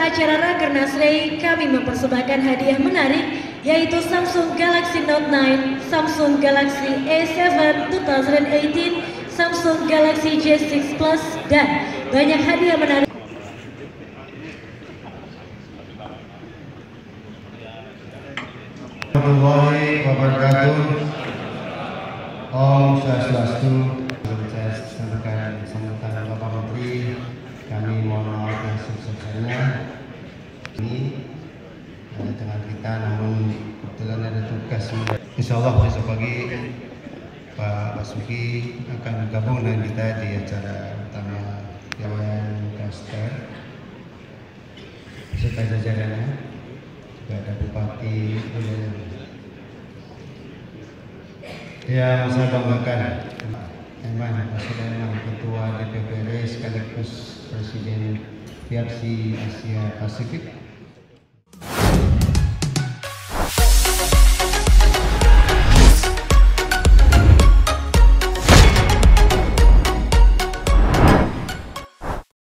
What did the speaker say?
acara Rakernas Ray, kami mempersembahkan hadiah menarik yaitu Samsung Galaxy Note 9, Samsung Galaxy A7 2018, Samsung Galaxy J6 Plus, dan banyak hadiah menarik. Warahmatullahi wabarakatuh. Om Swastiastu. Saya sampaikan sambutan Bapak Menteri. Kami mohon maaf yang sebesar-besarnya. Ini dengan kita, namun kebetulan ada tugas. Insya Allah besok pagi Pak Basuki akan gabung dengan kita di acara utama Yayasan Kaster. Beserta jajarannya juga ada Bupati. Yang saya banggakan, Presiden Ketua DPPD sekaligus Presiden PRC Asia Pasifik